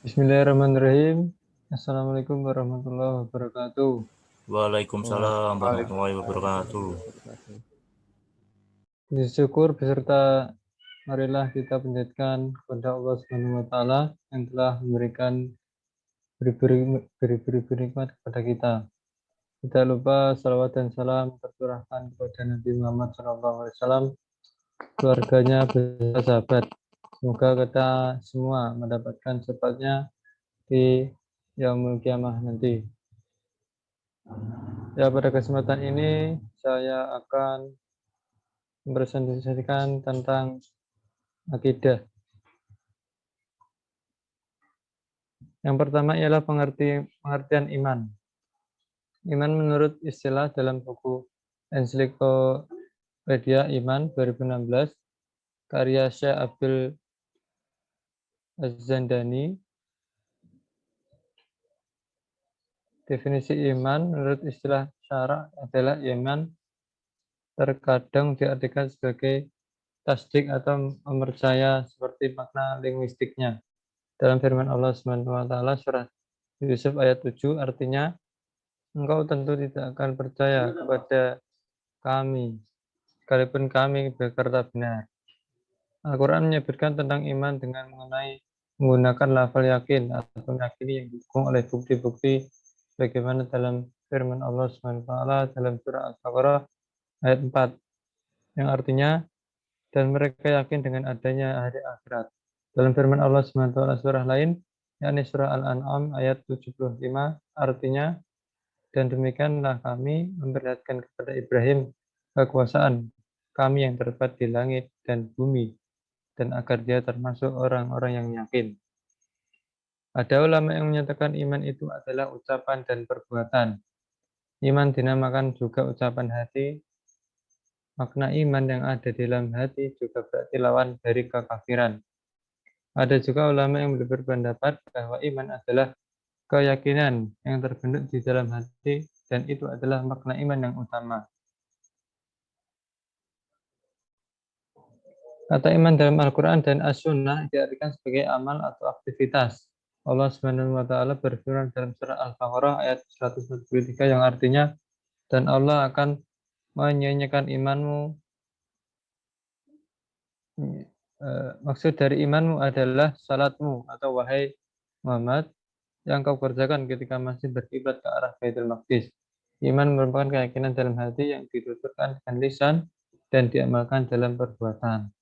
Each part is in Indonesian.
Bismillahirrahmanirrahim. Assalamualaikum warahmatullahi wabarakatuh. Waalaikumsalam warahmatullahi Waalaikumsalam wabarakatuh. warahmatullahi wabarakatuh. Puji syukur beserta marilah kita panjatkan kepada Allah Subhanahu wa taala yang telah memberikan beri-beri nikmat kepada kita. Tidak lupa salawat dan salam tercurahkan kepada Nabi Muhammad SAW, keluarganya, beserta sahabat. Semoga kita semua mendapatkan syafaatnya di yaumul kiamah nanti. Ya, pada kesempatan ini saya akan mempresentasikan tentang akidah. Yang pertama ialah pengertian iman. Iman menurut istilah dalam buku Ensiklopedia Iman 2016 karya Syekh Abdul Az-Zandani. Definisi iman menurut istilah syara adalah iman terkadang diartikan sebagai tasdik atau mempercaya seperti makna linguistiknya. Dalam firman Allah Subhanahu wa taala surah Yusuf ayat 7 artinya engkau tentu tidak akan percaya kepada kami sekalipun kami berkata benar. Al-Quran menyebutkan tentang iman dengan menggunakan lafal yakin atau meyakini yang didukung oleh bukti-bukti bagaimana dalam firman Allah Subhanahu wa taala dalam surah Al-Baqarah ayat 4 yang artinya dan mereka yakin dengan adanya hari akhirat. Dalam firman Allah Subhanahu wa taala surah lain yakni surah Al-An'am ayat 75 artinya dan demikianlah kami memperlihatkan kepada Ibrahim kekuasaan kami yang terdapat di langit dan bumi dan agar dia termasuk orang-orang yang yakin. Ada ulama yang menyatakan iman itu adalah ucapan dan perbuatan. Iman dinamakan juga ucapan hati. Makna iman yang ada di dalam hati juga berarti lawan dari kekafiran. Ada juga ulama yang berpendapat bahwa iman adalah keyakinan yang terbentuk di dalam hati dan itu adalah makna iman yang utama. Kata iman dalam Al-Quran dan As-Sunnah diartikan sebagai amal atau aktivitas. Allah Subhanahu wa taala berfirman dalam surah Al-Baqarah ayat 143 yang artinya dan Allah akan menyanyikan imanmu. Maksud dari imanmu adalah salatmu atau wahai Muhammad yang kau kerjakan ketika masih berkiblat ke arah Baitul Maqdis. Iman merupakan keyakinan dalam hati yang dituturkan dengan lisan dan diamalkan dalam perbuatan.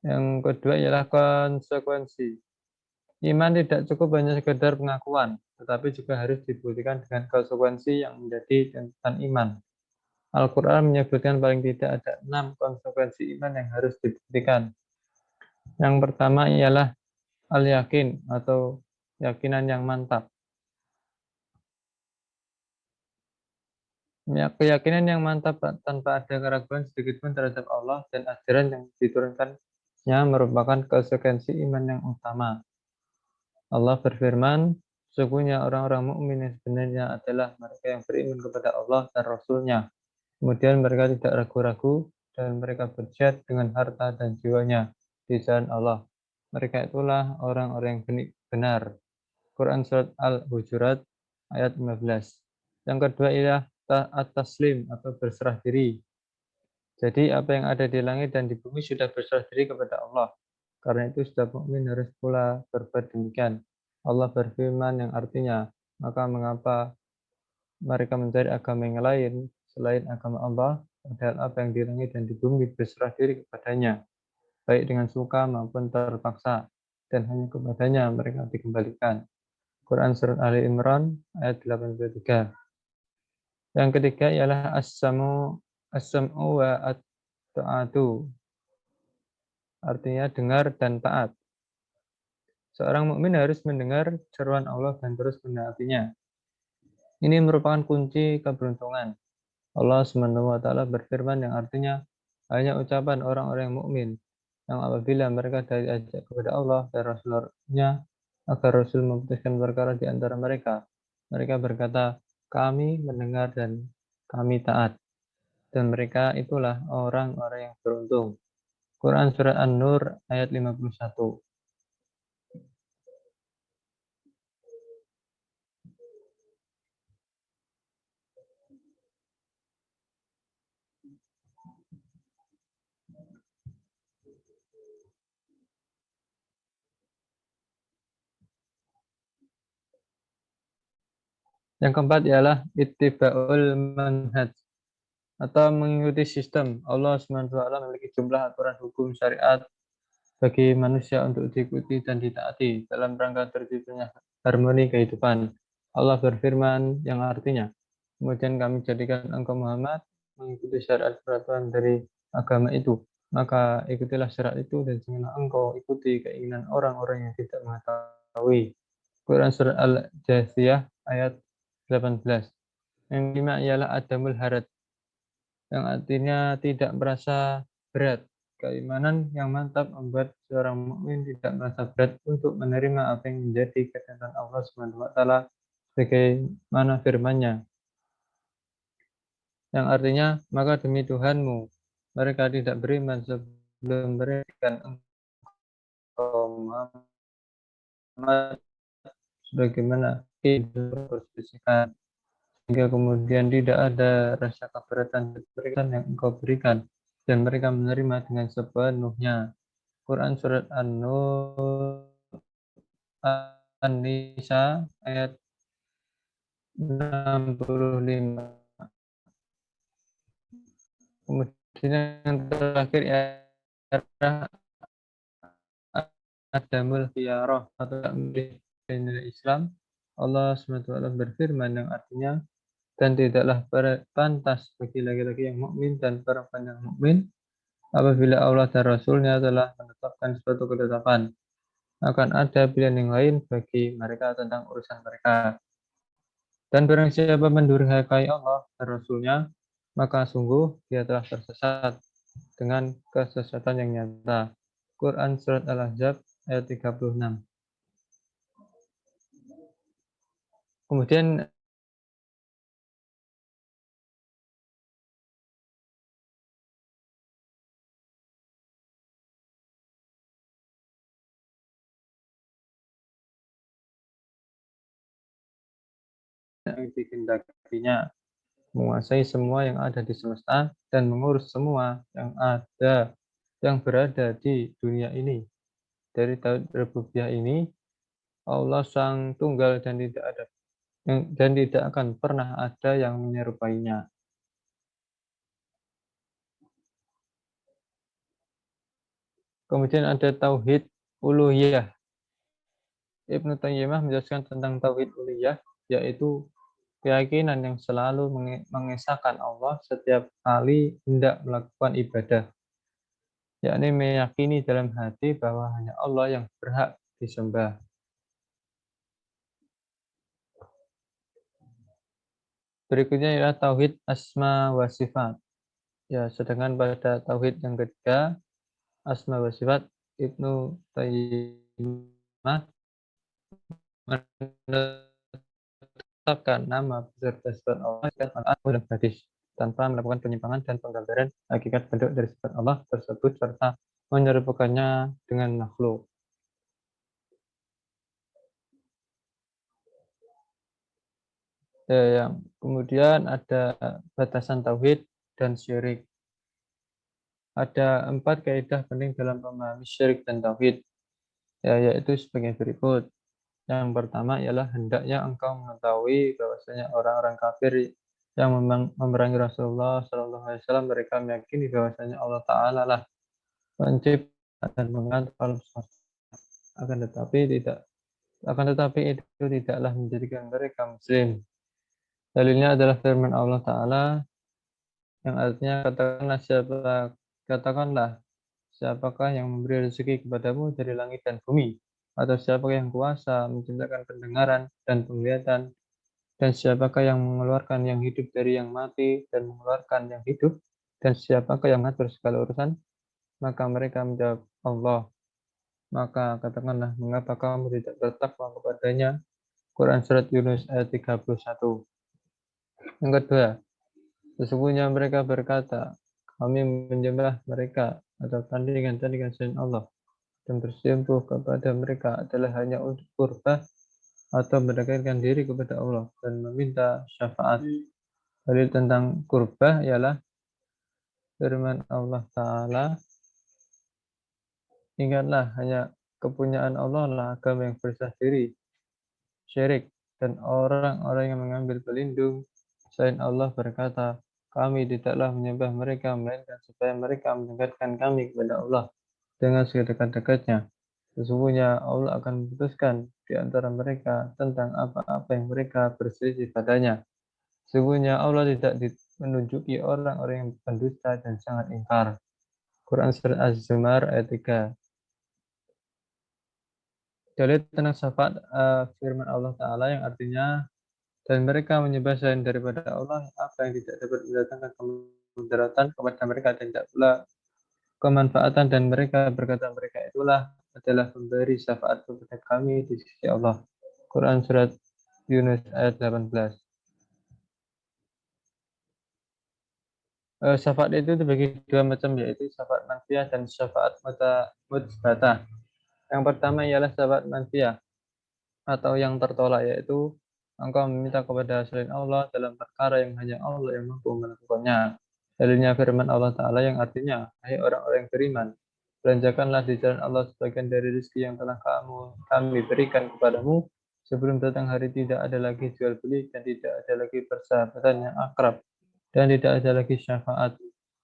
Yang kedua ialah konsekuensi. Iman tidak cukup hanya sekedar pengakuan, tetapi juga harus dibuktikan dengan konsekuensi yang menjadi tuntutan iman. Al-Quran menyebutkan paling tidak ada 6 konsekuensi iman yang harus dibuktikan. Yang pertama ialah al-yakin atau keyakinan yang mantap. Keyakinan yang mantap tanpa ada keraguan sedikitpun terhadap Allah dan ajaran yang diturunkannya merupakan konsekuensi iman yang utama. Allah berfirman, sesungguhnya orang-orang mukmin yang sebenarnya adalah mereka yang beriman kepada Allah dan Rasul-Nya. Kemudian mereka tidak ragu-ragu dan mereka berjihad dengan harta dan jiwanya di jalan Allah. Mereka itulah orang-orang yang benar. Quran Surat Al-Hujurat ayat 15. Yang kedua ialah at-taslim atau berserah diri. Jadi apa yang ada di langit dan di bumi sudah berserah diri kepada Allah. Karena itu setiap mukmin harus pula berbuat demikian. Allah berfirman yang artinya, maka mengapa mereka mencari agama yang lain selain agama Allah, padahal apa yang di langit dan di bumi berserah diri kepadanya, baik dengan suka maupun terpaksa, dan hanya kepadanya mereka dikembalikan. Quran Surat Ali Imran ayat 83. Yang ketiga ialah as-sam'u wa at-ta'atu, artinya dengar dan taat. Seorang mukmin harus mendengar seruan Allah dan terus menaatinya. Ini merupakan kunci keberuntungan. Allah Subhanahu wa taala berfirman yang artinya hanya ucapan orang-orang mukmin yang apabila mereka diajak kepada Allah dan Rasul-Nya agar Rasul memutuskan perkara di antara mereka, mereka berkata, kami mendengar dan kami taat. dan mereka itulah orang-orang yang beruntung. Quran Surat An-Nur ayat 51. Yang keempat ialah ittiba'ul manhaj atau mengikuti sistem. Allah SWT memiliki jumlah aturan hukum syariat bagi manusia untuk diikuti dan ditaati dalam rangka terciptanya harmoni kehidupan. Allah berfirman yang artinya, kemudian kami jadikan engkau Muhammad mengikuti syariat peraturan dari agama itu. Maka ikutilah syariat itu dan janganlah engkau ikuti keinginan orang-orang yang tidak mengetahui. Quran Surat Al-Jathiyah ayat 18. Yang kelima ialah adamul haraj, yang artinya tidak merasa berat. Keimanan yang mantap membuat seorang mukmin tidak merasa berat untuk menerima apa yang menjadi ketentuan Allah Subhanahu wa taala sebagaimana firman-Nya, yang artinya, maka demi Tuhanmu mereka tidak beriman sebelum memberikan engkau Muhammad sebagaimana perselisihan, hingga kemudian tidak ada rasa keberatan yang engkau berikan dan mereka menerima dengan sepenuhnya. Quran Surat An-Nur An-Nisa ayat 65. Kemudian yang terakhir ialah adamul khiyarah atau memilih Islam. Allah SWT berfirman yang artinya, dan tidaklah pantas bagi laki-laki yang mukmin dan perempuan yang mukmin apabila Allah dan Rasul-Nya telah menetapkan suatu ketetapan, akan ada pilihan yang lain bagi mereka tentang urusan mereka. Dan barang siapa mendurhakai Allah dan Rasul-Nya, maka sungguh dia telah tersesat dengan kesesatan yang nyata. Quran Surat Al-Ahzab ayat 36. Kemudian yang dikehendakinya, menguasai semua yang ada di semesta dan mengurus semua yang berada di dunia ini. Dari tauhid rububiyah ini, Allah Sang Tunggal dan tidak akan pernah ada yang menyerupainya. Kemudian ada tauhid uluhiyah. Ibnu Taimiyah menjelaskan tentang tauhid uluhiyah, yaitu keyakinan yang selalu mengesahkan Allah setiap kali hendak melakukan ibadah, yakni meyakini dalam hati bahwa hanya Allah yang berhak disembah. Berikutnya ialah tauhid asma wa sifat. Ya, sedangkan pada tauhid yang ketiga, asma wa sifat, Ibnu Taimiyah menetapkan nama beserta sifat Allah dan hadis tanpa melakukan penyimpangan dan penggambaran hakikat bentuk dari sifat Allah tersebut serta menyerupakannya dengan makhluk. Yang kemudian ada batasan tauhid dan syirik. Ada 4 kaidah penting dalam memahami syirik dan tauhid, yaitu sebagai berikut. Yang pertama ialah hendaknya engkau mengetahui bahwasanya orang-orang kafir yang memerangi Rasulullah SAW, mereka meyakini bahwasanya Allah Ta'ala lah pencipta dan mengatur alam semesta. Akan tetapi itu tidaklah menjadikan mereka muslim. Dalilnya adalah firman Allah Ta'ala yang artinya, katakanlah siapakah yang memberi rezeki kepadamu dari langit dan bumi, atau siapakah yang kuasa menciptakan pendengaran dan penglihatan, dan siapakah yang mengeluarkan yang hidup dari yang mati dan mengeluarkan yang hidup, dan siapakah yang mengatur segala urusan? Maka mereka menjawab, Allah. Maka katakanlah, mengapa kamu tidak bertakwa kepadanya? Quran Surat Yunus ayat 31. Yang kedua, Sesungguhnya mereka berkata, kami menyembah mereka atau tandingan-tandingan selain Allah dan bersimpuh kepada mereka adalah hanya untuk kurban atau mendekatkan diri kepada Allah dan meminta syafaat. Dalil tentang kurban ialah firman Allah Ta'ala, ingatlah hanya kepunyaan Allah lah agama yang bersah diri, syirik, dan orang-orang yang mengambil pelindung selain Allah berkata, kami tidaklah menyembah mereka, melainkan supaya mereka mendekatkan kami kepada Allah dengan sedekat-dekatnya. Sesungguhnya Allah akan memutuskan di antara mereka tentang apa-apa yang mereka berselisih padanya. Sesungguhnya Allah tidak menunjuki orang-orang yang pendusta dan sangat ingkar. Quran Surat Az-Zumar ayat 3. Dalil tentang syafaat firman Allah Ta'ala yang artinya dan mereka menyembah selain daripada Allah apa yang tidak dapat mendatangkan kemudaratan kepada mereka dan tidak pula kemanfaatan dan mereka berkata mereka itulah adalah pemberi syafaat kepada kami di sisi Allah. Quran Surat Yunus ayat 18. Syafaat itu dibagi dua macam yaitu syafaat manfiyah dan syafaat mutsbatah. Yang pertama ialah syafaat manfiyah atau yang tertolak yaitu engkau meminta kepada selain Allah dalam perkara yang hanya Allah yang mampu melakukannya. Dalilnya firman Allah Ta'ala yang artinya, hai orang-orang yang beriman, belanjakanlah di jalan Allah sebagian dari rezeki yang telah kami berikan kepadamu sebelum datang hari tidak ada lagi jual beli dan tidak ada lagi persahabatan yang akrab dan tidak ada lagi syafaat.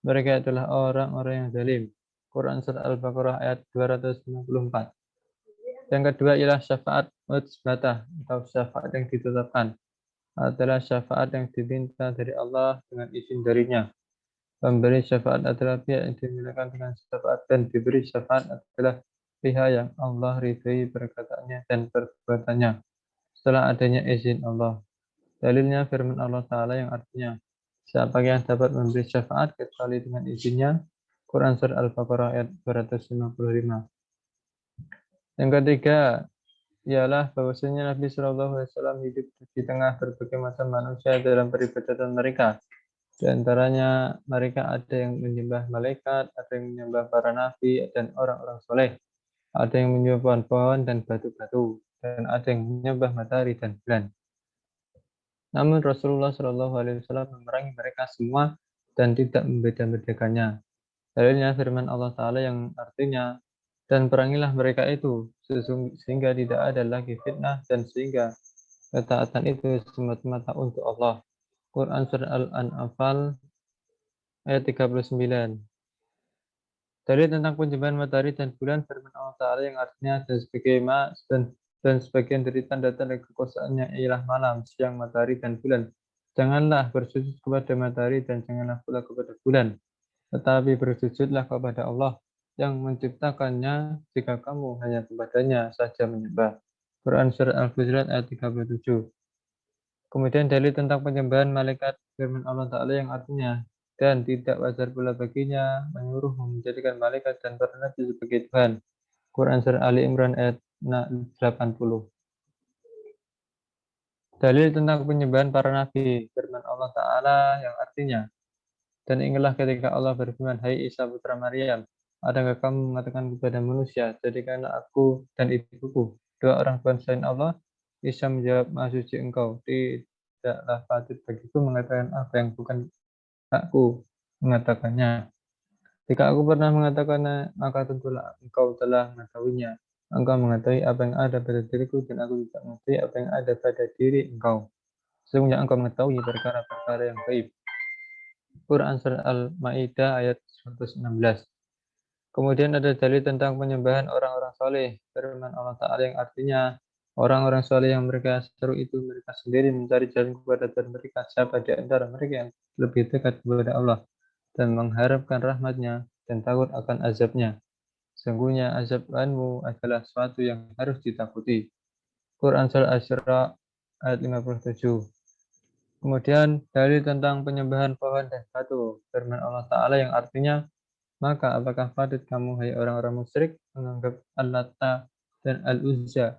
Mereka adalah orang-orang yang zalim. Quran Surat Al-Baqarah ayat 254. Yang kedua ialah syafaat mutsbatah atau syafaat yang ditetapkan adalah syafaat yang diminta dari Allah dengan izin darinya. Pemberi syafaat adalah pihak yang dimuliakan dengan syafaat dan diberi syafaat adalah pihak yang Allah ridhai perkataannya dan perbuatannya setelah adanya izin Allah. Dalilnya firman Allah Ta'ala yang artinya siapa yang dapat memberi syafaat kecuali dengan izinnya. Quran Surah Al-Baqarah ayat 255. Yang ketiga ialah bahwasanya Nabi Shallallahu Alaihi Wasallam hidup di tengah berbagai macam manusia dalam peribadatan mereka. Di antaranya mereka ada yang menyembah malaikat, ada yang menyembah para nabi dan orang-orang soleh, ada yang menyembah pohon-pohon dan batu-batu, dan ada yang menyembah matahari dan bulan. Namun Rasulullah Shallallahu Alaihi Wasallam memerangi mereka semua dan tidak membeda-bedakannya. Dalilnya firman Allah Ta'ala yang artinya, dan perangilah mereka itu, sehingga tidak ada lagi fitnah dan sehingga ketaatan itu semata-mata untuk Allah. Quran Surah Al-Anfal ayat 39. Dalil tentang penyembahan matahari dan bulan firman Allah Ta'ala yang artinya dan sebagian dari tanda-tanda kekuasaannya ialah malam, siang, matahari, dan bulan. Janganlah bersujud kepada matahari dan janganlah pula kepada bulan, tetapi bersujudlah kepada Allah yang menciptakannya jika kamu hanya kepadanya saja menyembah. Quran Surah Al-Hujurat ayat 37. Kemudian dalil tentang penyembahan malaikat firman Allah Ta'ala yang artinya dan tidak wajar pula baginya menyuruh menjadikan malaikat dan para nabi sebagai Tuhan. Quran Surah Ali Imran ayat 80. Dalil tentang penyembahan para nabi firman Allah Ta'ala yang artinya dan ingatlah ketika Allah berfirman, hai Isa putra Maryam, adakah kamu mengatakan kepada manusia, jadikanlah aku dan ibuku dua orang Tuhan selain Allah? Isa menjawab, maha suci engkau, tidaklah patut bagiku mengatakan apa yang bukan hakku mengatakannya. Jika aku pernah mengatakannya, maka tentulah engkau telah mengetahuinya. Engkau mengetahui apa yang ada pada diriku dan aku tidak mengetahui apa yang ada pada diri engkau. Sesungguhnya engkau mengetahui perkara-perkara yang gaib. Quran Surah Al-Ma'idah ayat 116. Kemudian ada dalil tentang penyembahan orang-orang soleh. Firman Allah Ta'ala yang artinya orang-orang soleh yang mereka seru itu mereka sendiri mencari jalan kepada Tuhan mereka. Siapa di antara mereka yang lebih dekat kepada Allah dan mengharapkan rahmatnya dan takut akan azabnya. Sungguhnya azab Tuhanmu adalah sesuatu yang harus ditakuti. Quran Surah Asy-Syura ayat 57. Kemudian dalil tentang penyembahan pohon dan batu. Firman Allah Ta'ala yang artinya, maka apakah patut kamu, hai orang-orang musyrik, menganggap Al-Lata dan Al-Uzza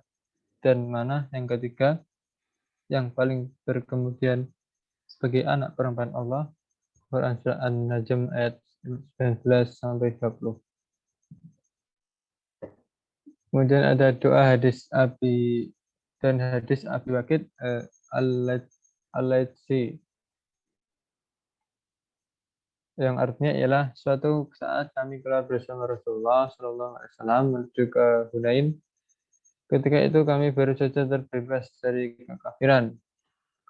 dan mana yang ketiga, yang paling berkemudian sebagai anak perempuan Allah? Quran Surah An-Najm ayat 19 sampai 20. Kemudian ada doa hadis Abi dan hadis Abi Waqid al-Laitsi yang artinya ialah suatu saat kami keluar bersama Rasulullah Shallallahu Alaihi Wasallam menuju ke Hunain. Ketika itu kami baru saja terbebas dari kekafiran.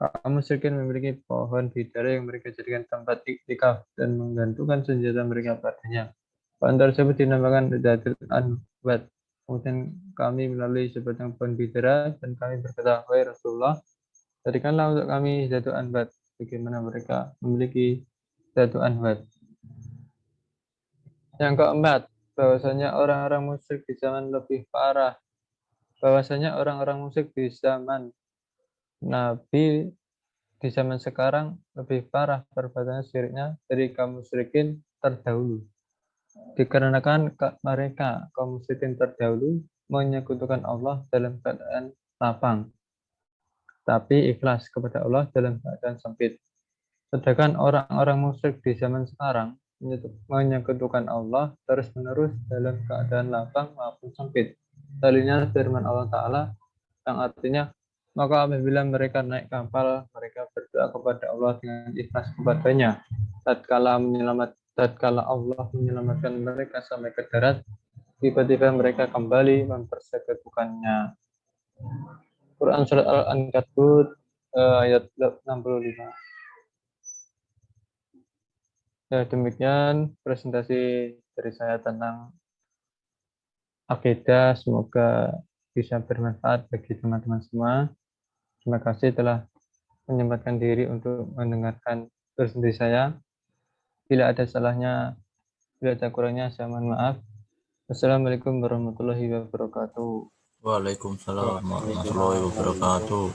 Kaum musyrikin memiliki pohon bidara yang mereka jadikan tempat iktikaf dan menggantungkan senjata mereka padanya. Pohon tersebut dinamakan Zatul Anbat. Kemudian kami melalui sebatang pohon bidara dan kami berkata, wahai Rasulullah, jadikanlah untuk kami Zatul Anbat, bagaimana mereka memiliki Zatul Anbat. Yang keempat, bahwasanya orang-orang musyrik di zaman lebih parah. Bahwasanya orang-orang musyrik di zaman Nabi di zaman sekarang lebih parah perbuatan syiriknya dari kaum musyrikin terdahulu. Dikarenakan mereka kaum musyrikin terdahulu menyekutukan Allah dalam keadaan lapang, tapi ikhlas kepada Allah dalam keadaan sempit. Sedangkan orang-orang musyrik di zaman sekarang menyekutukan Allah terus-menerus dalam keadaan lapang maupun sempit. Dalilnya firman Allah Ta'ala yang artinya, maka apabila mereka naik kapal, mereka berdoa kepada Allah dengan ikhlas kepadanya. Tatkala Allah menyelamatkan mereka sampai ke darat, tiba-tiba mereka kembali mempersekutukannya. Quran Surat Al-Ankabut ayat 65. Ya, demikian presentasi dari saya tentang akidah. Semoga bisa bermanfaat bagi teman-teman semua. Terima kasih telah menyempatkan diri untuk mendengarkan presentasi saya. Bila ada salahnya, bila ada kurangnya, saya mohon maaf. Wassalamualaikum warahmatullahi wabarakatuh. Waalaikumsalam warahmatullahi wabarakatuh.